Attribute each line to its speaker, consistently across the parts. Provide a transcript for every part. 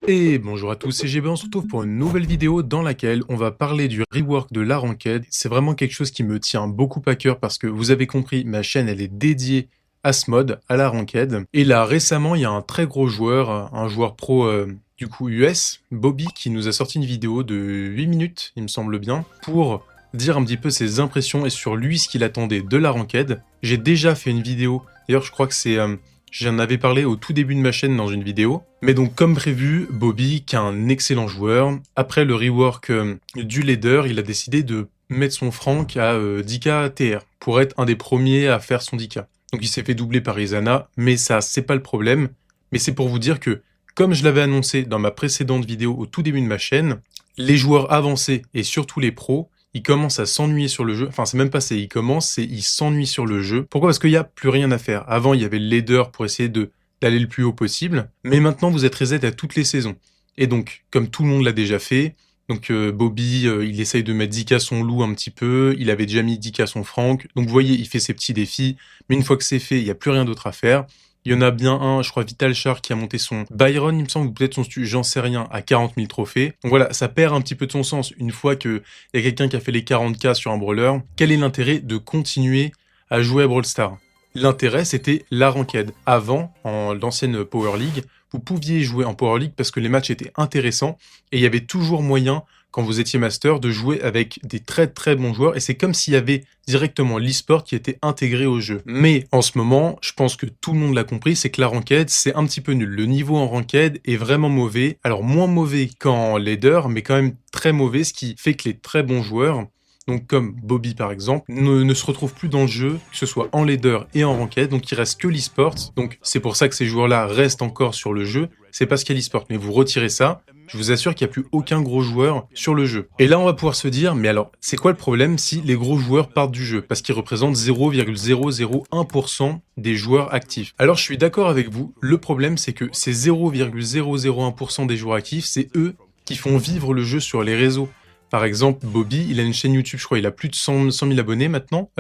Speaker 1: Et bonjour à tous, c'est GB, on se retrouve pour une nouvelle vidéo dans laquelle on va parler du rework de la ranked. C'est vraiment quelque chose qui me tient beaucoup à cœur parce que vous avez compris, ma chaîne elle est dédiée à ce mode, à la ranked. Et là récemment, il y a un très gros joueur, un joueur pro du coup US, Bobby, qui nous a sorti une vidéo de 8 minutes, il me semble bien, pour dire un petit peu ses impressions et sur lui ce qu'il attendait de la ranked. J'ai déjà fait une vidéo, d'ailleurs je crois que c'est... J'en avais parlé au tout début de ma chaîne dans une vidéo. Mais donc, comme prévu, Bobby, qui est un excellent joueur, après le rework du leader, il a décidé de mettre son Frank à 10k TR pour être un des premiers à faire son 10k. Donc, il s'est fait doubler par Izana, mais ça, c'est pas le problème. Mais c'est pour vous dire que, comme je l'avais annoncé dans ma précédente vidéo au tout début de ma chaîne, les joueurs avancés et surtout les pros, ils commencent à s'ennuyer sur le jeu. Enfin, c'est même pas c'est ils commencent, c'est ils s'ennuient sur le jeu. Pourquoi? Parce qu'il n'y a plus rien à faire. Avant, il y avait le leader pour essayer d'aller le plus haut possible. Mais maintenant, vous êtes reset à toutes les saisons. Et donc, comme tout le monde l'a déjà fait, donc Bobby, il essaye de mettre 10k son loup un petit peu. Il avait déjà mis 10k son Frank. Donc, vous voyez, il fait ses petits défis. Mais une fois que c'est fait, il n'y a plus rien d'autre à faire. Il y en a bien un, je crois Vital Char, qui a monté son Byron, il me semble, ou peut-être son stu, j'en sais rien, à 40 000 trophées. Donc voilà, ça perd un petit peu de son sens une fois qu'il y a quelqu'un qui a fait les 40k sur un brawler. Quel est l'intérêt de continuer à jouer à Brawl Stars? L'intérêt, c'était la ranked. Avant, en l'ancienne Power League, vous pouviez jouer en Power League parce que les matchs étaient intéressants et il y avait toujours moyen, quand vous étiez master, de jouer avec des très très bons joueurs et c'est comme s'il y avait directement l'e-sport qui était intégré au jeu. Mais en ce moment, je pense que tout le monde l'a compris, c'est que la ranked, c'est un petit peu nul. Le niveau en ranked est vraiment mauvais. Alors moins mauvais qu'en leader, mais quand même très mauvais, ce qui fait que les très bons joueurs, donc comme Bobby par exemple, ne se retrouve plus dans le jeu, que ce soit en leader et en ranked, donc il reste que l'e-sport. Donc c'est pour ça que ces joueurs-là restent encore sur le jeu, c'est parce qu'il y a l'e-sport. Mais vous retirez ça, je vous assure qu'il n'y a plus aucun gros joueur sur le jeu. Et là on va pouvoir se dire, mais alors c'est quoi le problème si les gros joueurs partent du jeu? Parce qu'ils représentent 0,001% des joueurs actifs. Alors je suis d'accord avec vous, le problème c'est que ces 0,001% des joueurs actifs, c'est eux qui font vivre le jeu sur les réseaux. Par exemple, Bobby, il a une chaîne YouTube, je crois, il a plus de 100 000 abonnés maintenant.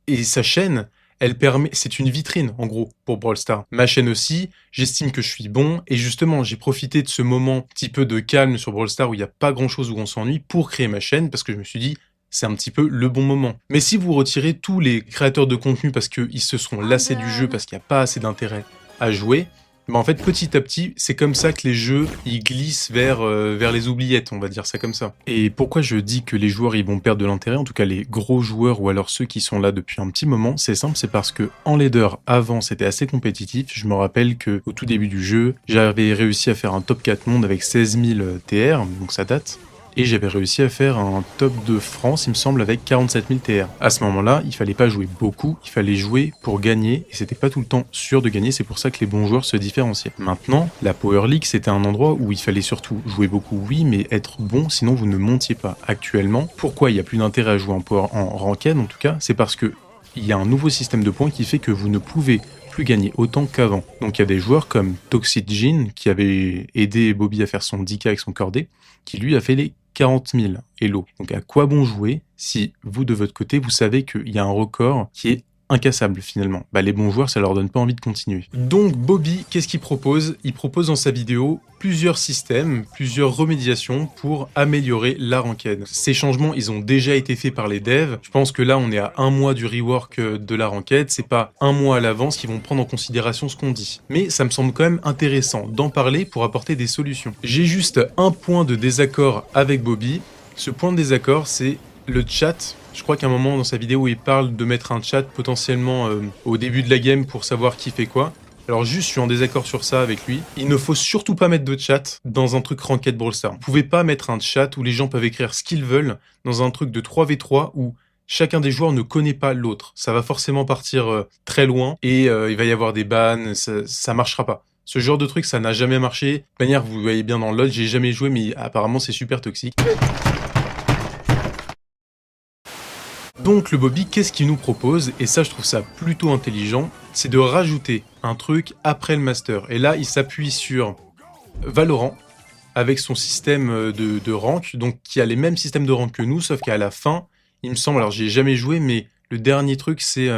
Speaker 1: Et sa chaîne, elle permet, c'est une vitrine, en gros, pour Brawl Stars. Ma chaîne aussi, j'estime que je suis bon. Et justement, j'ai profité de ce moment petit peu de calme sur Brawl Stars où il n'y a pas grand chose où on s'ennuie pour créer ma chaîne parce que je me suis dit, c'est un petit peu le bon moment. Mais si vous retirez tous les créateurs de contenu parce qu'ils se seront lassés du jeu, parce qu'il n'y a pas assez d'intérêt à jouer, bah en fait, petit à petit, c'est comme ça que les jeux, ils glissent vers les oubliettes, on va dire ça comme ça. Et pourquoi je dis que les joueurs, ils vont perdre de l'intérêt, en tout cas les gros joueurs ou alors ceux qui sont là depuis un petit moment, c'est simple, c'est parce que en leader, avant, c'était assez compétitif. Je me rappelle que au tout début du jeu, j'avais réussi à faire un top 4 monde avec 16 000 TR, donc ça date. Et j'avais réussi à faire un top de France, il me semble, avec 47 000 TR. À ce moment-là, il fallait pas jouer beaucoup, il fallait jouer pour gagner, et c'était pas tout le temps sûr de gagner, c'est pour ça que les bons joueurs se différenciaient. Maintenant, la Power League, c'était un endroit où il fallait surtout jouer beaucoup, oui, mais être bon, sinon vous ne montiez pas. Actuellement, pourquoi il y a plus d'intérêt à jouer en ranked, en tout cas, c'est parce que il y a un nouveau système de points qui fait que vous ne pouvez plus gagner autant qu'avant. Donc il y a des joueurs comme Toxic Jean, qui avait aidé Bobby à faire son 10k avec son cordé, qui lui a fait les 40 000 Hello. Donc à quoi bon jouer si vous de votre côté vous savez qu'il y a un record qui est incassable finalement? Bah les bons joueurs ça leur donne pas envie de continuer. Donc Bobby, qu'est-ce qu'il propose? Il propose dans sa vidéo plusieurs systèmes, plusieurs remédiations pour améliorer la ranked. Ces changements ils ont déjà été faits par les devs. Je pense que là on est à un mois du rework de la ranked, c'est pas un mois à l'avance qu'ils vont prendre en considération ce qu'on dit. Mais ça me semble quand même intéressant d'en parler pour apporter des solutions. J'ai juste un point de désaccord avec Bobby. Ce point de désaccord c'est le chat. Je crois qu'à un moment dans sa vidéo, il parle de mettre un chat potentiellement au début de la game pour savoir qui fait quoi. Alors juste, je suis en désaccord sur ça avec lui. Il ne faut surtout pas mettre de chat dans un truc Ranked Brawl Stars. Vous pouvez pas mettre un chat où les gens peuvent écrire ce qu'ils veulent dans un truc de 3v3 où chacun des joueurs ne connaît pas l'autre. Ça va forcément partir très loin et il va y avoir des bans, ça marchera pas. Ce genre de truc, ça n'a jamais marché. De manière, vous voyez bien dans le LoL, j'ai jamais joué, mais apparemment c'est super toxique. Donc le Bobby, qu'est-ce qu'il nous propose? Et ça, je trouve ça plutôt intelligent, c'est de rajouter un truc après le Master. Et là, il s'appuie sur Valorant, avec son système de rank, donc qui a les mêmes systèmes de rank que nous, sauf qu'à la fin, il me semble, alors j'ai jamais joué, mais le dernier truc, c'est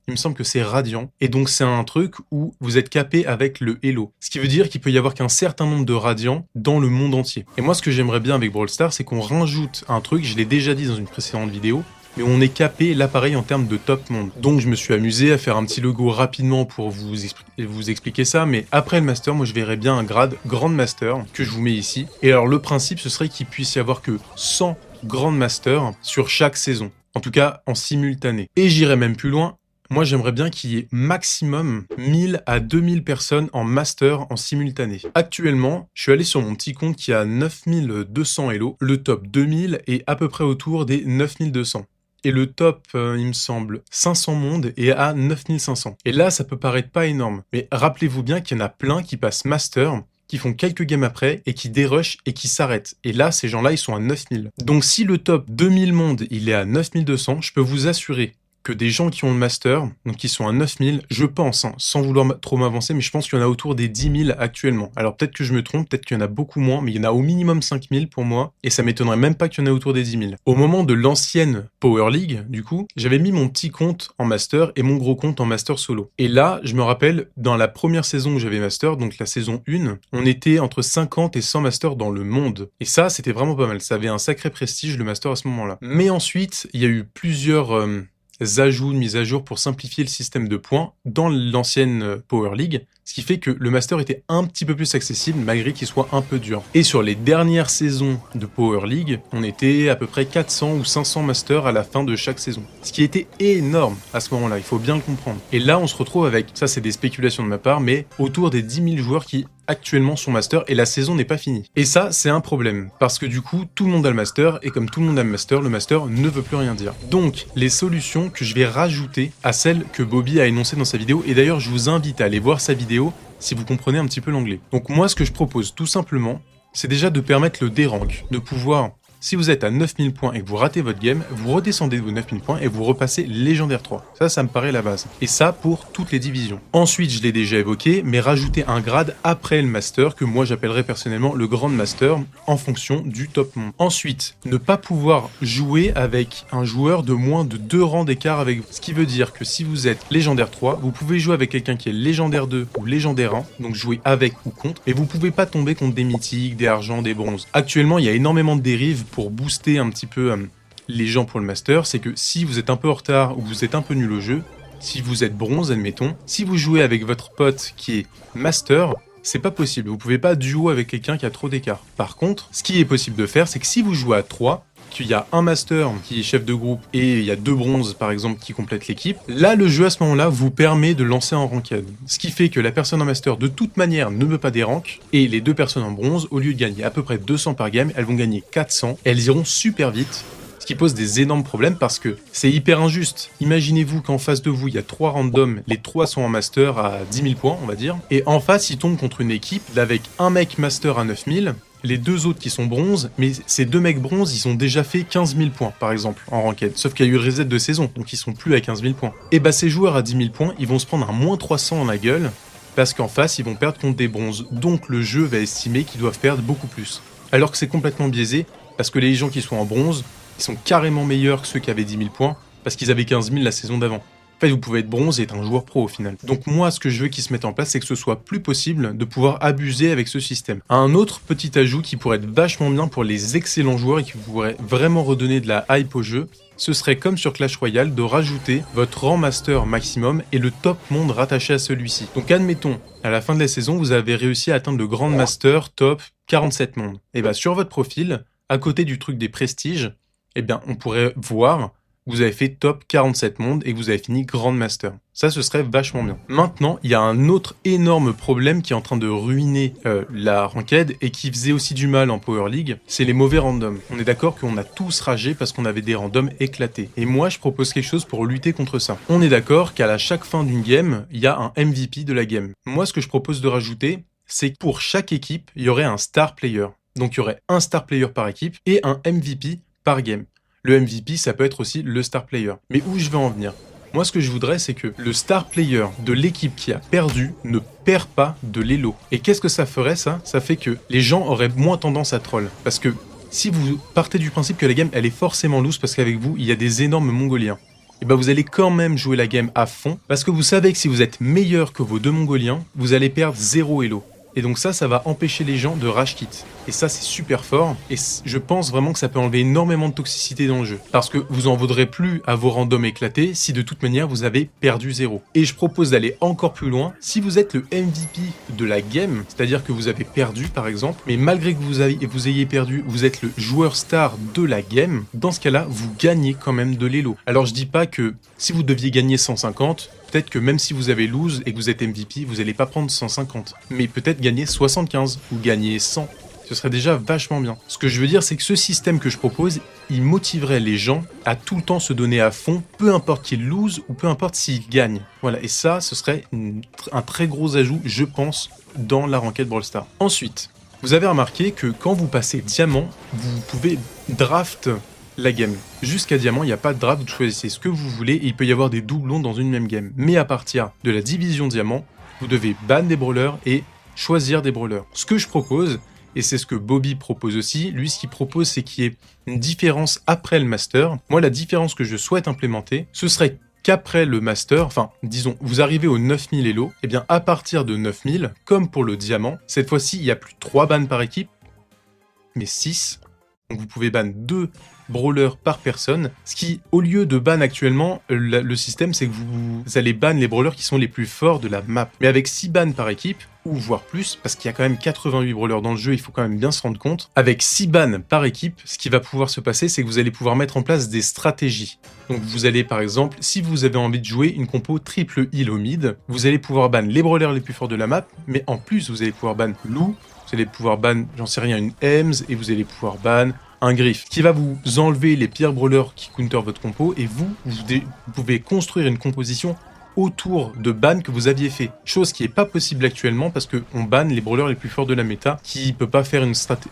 Speaker 1: il me semble que c'est radiant. Et donc c'est un truc où vous êtes capé avec le Elo. Ce qui veut dire qu'il peut y avoir qu'un certain nombre de radiants dans le monde entier. Et moi ce que j'aimerais bien avec Brawl Stars, c'est qu'on rajoute un truc, je l'ai déjà dit dans une précédente vidéo, mais on est capé l'appareil en termes de top monde. Donc je me suis amusé à faire un petit logo rapidement pour vous expliquer ça, mais après le master, moi je verrais bien un grade Grand Master que je vous mets ici. Et alors le principe, ce serait qu'il puisse y avoir que 100 Grand Masters sur chaque saison. En tout cas, en simultané. Et j'irais même plus loin. Moi, j'aimerais bien qu'il y ait maximum 1000 à 2000 personnes en master en simultané. Actuellement, je suis allé sur mon petit compte qui a 9200 Elo. Le top 2000 est à peu près autour des 9200. Et le top, il me semble, 500 mondes est à 9500. Et là, ça peut paraître pas énorme. Mais rappelez-vous bien qu'il y en a plein qui passent master, qui font quelques games après et qui dérushent et qui s'arrêtent. Et là, ces gens-là, ils sont à 9000. Donc si le top 2000 mondes, il est à 9200, je peux vous assurer que des gens qui ont le master, donc qui sont à 9000, je pense, hein, sans vouloir trop m'avancer, mais je pense qu'il y en a autour des 10 000 actuellement. Alors peut-être que je me trompe, peut-être qu'il y en a beaucoup moins, mais il y en a au minimum 5000 pour moi, et ça m'étonnerait même pas qu'il y en ait autour des 10 000. Au moment de l'ancienne Power League, du coup, j'avais mis mon petit compte en master et mon gros compte en master solo. Et là, je me rappelle, dans la première saison où j'avais master, donc la saison 1, on était entre 50 et 100 masters dans le monde. Et ça, c'était vraiment pas mal. Ça avait un sacré prestige, le master, à ce moment-là. Mais ensuite, il y a eu plusieurs ajouts, mises à jour pour simplifier le système de points dans l'ancienne Power League, ce qui fait que le master était un petit peu plus accessible malgré qu'il soit un peu dur. Et sur les dernières saisons de Power League, on était à peu près 400 ou 500 masters à la fin de chaque saison. Ce qui était énorme à ce moment-là, il faut bien le comprendre. Et là, on se retrouve avec, ça c'est des spéculations de ma part, mais autour des 10 000 joueurs qui actuellement sont master et la saison n'est pas finie. Et ça, c'est un problème, parce que du coup, tout le monde a le master, et comme tout le monde a le master ne veut plus rien dire. Donc, les solutions que je vais rajouter à celles que Bobby a énoncées dans sa vidéo, et d'ailleurs, je vous invite à aller voir sa vidéo si vous comprenez un petit peu l'anglais. Donc moi, ce que je propose, tout simplement, c'est déjà de permettre le dérank, de pouvoir... Si vous êtes à 9000 points et que vous ratez votre game, vous redescendez de vos 9000 points et vous repassez légendaire 3. Ça me paraît la base. Et ça pour toutes les divisions. Ensuite, je l'ai déjà évoqué, mais rajouter un grade après le master, que moi j'appellerais personnellement le Grand Master, en fonction du top monde. Ensuite, ne pas pouvoir jouer avec un joueur de moins de 2 rangs d'écart avec vous. Ce qui veut dire que si vous êtes légendaire 3, vous pouvez jouer avec quelqu'un qui est légendaire 2 ou légendaire 1, donc jouer avec ou contre, et vous pouvez pas tomber contre des mythiques, des argents, des bronzes. Actuellement, il y a énormément de dérives pour booster un petit peu les gens pour le master, c'est que si vous êtes un peu en retard ou vous êtes un peu nul au jeu, si vous êtes bronze, admettons, si vous jouez avec votre pote qui est master, c'est pas possible, vous pouvez pas duo avec quelqu'un qui a trop d'écart. Par contre, ce qui est possible de faire, c'est que si vous jouez à 3, qu'il y a un master qui est chef de groupe et il y a 2 bronzes par exemple qui complètent l'équipe, là le jeu à ce moment-là vous permet de lancer en ranked. Ce qui fait que la personne en master de toute manière ne veut pas des ranks et les 2 personnes en bronze, au lieu de gagner à peu près 200 par game, elles vont gagner 400 et elles iront super vite. Ce qui pose des énormes problèmes parce que c'est hyper injuste. Imaginez-vous qu'en face de vous, il y a 3 randoms, les 3 sont en master à 10 000 points, on va dire, et en face, ils tombent contre une équipe avec un mec master à 9000, les 2 autres qui sont bronze, mais ces 2 mecs bronze, ils ont déjà fait 15 000 points, par exemple, en ranked. Sauf qu'il y a eu reset de saison, donc ils sont plus à 15 000 points. Et bah ces joueurs à 10 000 points, ils vont se prendre un moins 300 dans la gueule, parce qu'en face, ils vont perdre contre des bronzes. Donc le jeu va estimer qu'ils doivent perdre beaucoup plus. Alors que c'est complètement biaisé, parce que les gens qui sont en bronze, ils sont carrément meilleurs que ceux qui avaient 10 000 points, parce qu'ils avaient 15 000 la saison d'avant. En fait, vous pouvez être bronze et être un joueur pro au final. Donc moi, ce que je veux qu'il se mette en place, c'est que ce soit plus possible de pouvoir abuser avec ce système. Un autre petit ajout qui pourrait être vachement bien pour les excellents joueurs et qui pourrait vraiment redonner de la hype au jeu, ce serait comme sur Clash Royale de rajouter votre rang master maximum et le top monde rattaché à celui-ci. Donc admettons, à la fin de la saison, vous avez réussi à atteindre le Grand Master top 47 mondes. Et bien sur votre profil, à côté du truc des prestiges, eh bien on pourrait voir vous avez fait top 47 mondes et vous avez fini Grand Master. Ça, ce serait vachement bien. Maintenant, il y a un autre énorme problème qui est en train de ruiner la ranked et qui faisait aussi du mal en Power League, c'est les mauvais randoms. On est d'accord qu'on a tous ragé parce qu'on avait des randoms éclatés. Et moi, je propose quelque chose pour lutter contre ça. On est d'accord qu'à chaque fin d'une game, il y a un MVP de la game. Moi, ce que je propose de rajouter, c'est que pour chaque équipe, il y aurait un star player. Donc, il y aurait un star player par équipe et un MVP par game. Le MVP, ça peut être aussi le star player. Mais où je veux en venir? Moi, ce que je voudrais, c'est que le star player de l'équipe qui a perdu ne perd pas de l'élo. Et qu'est-ce que ça ferait, ça? Ça fait que les gens auraient moins tendance à troll. Parce que si vous partez du principe que la game, elle est forcément loose parce qu'avec vous, il y a des énormes mongoliens. et ben vous allez quand même jouer la game à fond, parce que vous savez que si vous êtes meilleur que vos deux Mongoliens, vous allez perdre 0 elo. Et donc ça va empêcher les gens de rage quit. Et ça, c'est super fort. Et je pense vraiment que ça peut enlever énormément de toxicité dans le jeu. Parce que vous en vaudrez plus à vos randoms éclatés si de toute manière vous avez perdu 0. Et je propose d'aller encore plus loin. Si vous êtes le MVP de la game, c'est-à-dire que vous avez perdu par exemple, mais malgré que vous ayez perdu, vous êtes le joueur star de la game, dans ce cas-là, vous gagnez quand même de l'élo. Alors je dis pas que si vous deviez gagner 150, peut-être que même si vous avez lose et que vous êtes MVP, vous n'allez pas prendre 150. Mais peut-être gagner 75 ou gagner 100. Ce serait déjà vachement bien. Ce que je veux dire, c'est que ce système que je propose, il motiverait les gens à tout le temps se donner à fond, peu importe qu'ils lose ou peu importe s'ils gagnent. Voilà, et ça, ce serait un très gros ajout, je pense, dans la ranked Brawl Stars. Ensuite, vous avez remarqué que quand vous passez diamant, vous pouvez draft la game. Jusqu'à diamant, il n'y a pas de draft, vous choisissez ce que vous voulez et il peut y avoir des doublons dans une même game. Mais à partir de la division diamant, vous devez ban des brawlers et choisir des brawlers. Ce que je propose, et c'est ce que Bobby propose aussi, lui ce qu'il propose c'est qu'il y ait une différence après le master. Moi la différence que je souhaite implémenter, ce serait qu'après le master, enfin disons vous arrivez aux 9000 elo, et bien à partir de 9000, comme pour le diamant, cette fois-ci il n'y a plus 3 bans par équipe, mais 6. Donc vous pouvez ban 2 brawlers par personne, ce qui, au lieu de ban actuellement, le système c'est que vous allez ban les brawlers qui sont les plus forts de la map. Mais avec 6 bans par équipe, ou voire plus, parce qu'il y a quand même 88 brawlers dans le jeu, il faut quand même bien se rendre compte, avec 6 bans par équipe, ce qui va pouvoir se passer, c'est que vous allez pouvoir mettre en place des stratégies. Donc vous allez par exemple, si vous avez envie de jouer une compo triple heal au mid, vous allez pouvoir ban les brawlers les plus forts de la map, mais en plus vous allez pouvoir ban Lou, vous allez pouvoir ban, j'en sais rien, une Ems, et vous allez pouvoir ban un Griff, qui va vous enlever les pires brawlers qui counter votre compo, et vous pouvez construire une composition autour de bans que vous aviez fait. Chose qui n'est pas possible actuellement parce qu'on banne les brawlers les plus forts de la méta, qui peut pas faire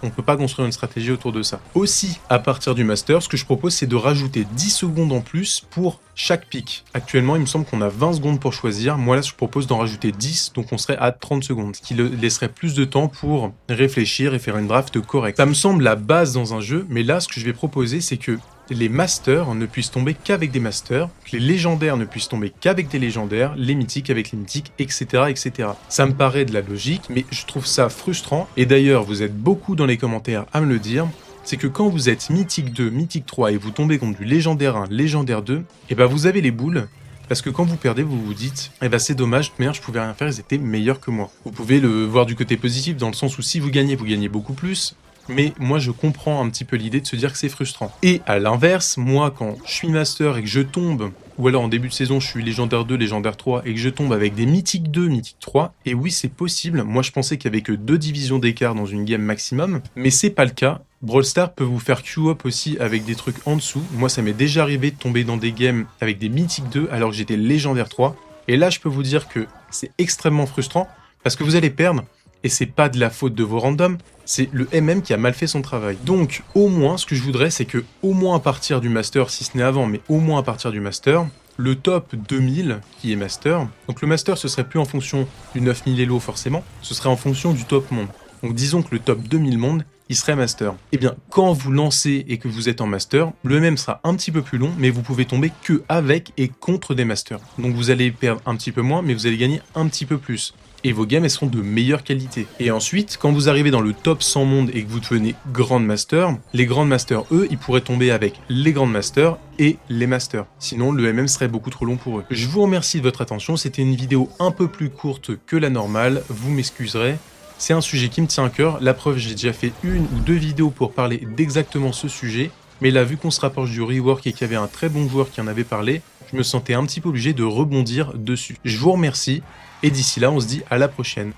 Speaker 1: on peut pas construire une stratégie autour de ça. Aussi, à partir du master, ce que je propose c'est de rajouter 10 secondes en plus pour chaque pick. Actuellement, il me semble qu'on a 20 secondes pour choisir. Moi là, je propose d'en rajouter 10, donc on serait à 30 secondes, ce qui laisserait plus de temps pour réfléchir et faire une draft correcte. Ça me semble la base dans un jeu, mais là, ce que je vais proposer, c'est que les masters ne puissent tomber qu'avec des masters, que les légendaires ne puissent tomber qu'avec des légendaires, les mythiques avec les mythiques, etc., etc. Ça me paraît de la logique, mais je trouve ça frustrant. Et d'ailleurs, vous êtes beaucoup dans les commentaires à me le dire, c'est que quand vous êtes mythique 2, mythique 3 et vous tombez contre du légendaire 1, légendaire 2, et ben vous avez les boules. Parce que quand vous perdez, vous vous dites « Eh ben c'est dommage, de toute manière, je pouvais rien faire, ils étaient meilleurs que moi. » Vous pouvez le voir du côté positif, dans le sens où si vous gagnez beaucoup plus. Mais moi, je comprends un petit peu l'idée de se dire que c'est frustrant. Et à l'inverse, moi, quand je suis master et que je tombe, ou alors en début de saison, je suis légendaire 2, légendaire 3, et que je tombe avec des mythiques 2, mythiques 3, et oui, c'est possible. Moi, je pensais qu'il y avait que 2 divisions d'écart dans une game maximum, mais c'est pas le cas. Brawl Stars peut vous faire queue-up aussi avec des trucs en dessous. Moi, ça m'est déjà arrivé de tomber dans des games avec des mythiques 2, alors que j'étais légendaire 3. Et là, je peux vous dire que c'est extrêmement frustrant, parce que vous allez perdre, et c'est pas de la faute de vos randoms, c'est le MM qui a mal fait son travail. Donc, au moins, ce que je voudrais, c'est que, au moins à partir du Master, si ce n'est avant, mais au moins à partir du Master, le top 2000, qui est Master, donc le Master, ce serait plus en fonction du 9000 Elo forcément, ce serait en fonction du top monde. Donc disons que le top 2000 monde, il serait Master. Eh bien, quand vous lancez et que vous êtes en Master, le MM sera un petit peu plus long, mais vous pouvez tomber que avec et contre des Masters. Donc vous allez perdre un petit peu moins, mais vous allez gagner un petit peu plus. Et vos games, elles seront de meilleure qualité. Et ensuite, quand vous arrivez dans le top 100 monde et que vous devenez Grand Master, les Grand Masters, eux, ils pourraient tomber avec les Grand Masters et les Masters. Sinon, le MM serait beaucoup trop long pour eux. Je vous remercie de votre attention. C'était une vidéo un peu plus courte que la normale. Vous m'excuserez. C'est un sujet qui me tient à cœur. La preuve, j'ai déjà fait 1 ou 2 vidéos pour parler d'exactement ce sujet. Mais là, vu qu'on se rapproche du rework et qu'il y avait un très bon joueur qui en avait parlé, je me sentais un petit peu obligé de rebondir dessus. Je vous remercie. Et d'ici là, on se dit à la prochaine.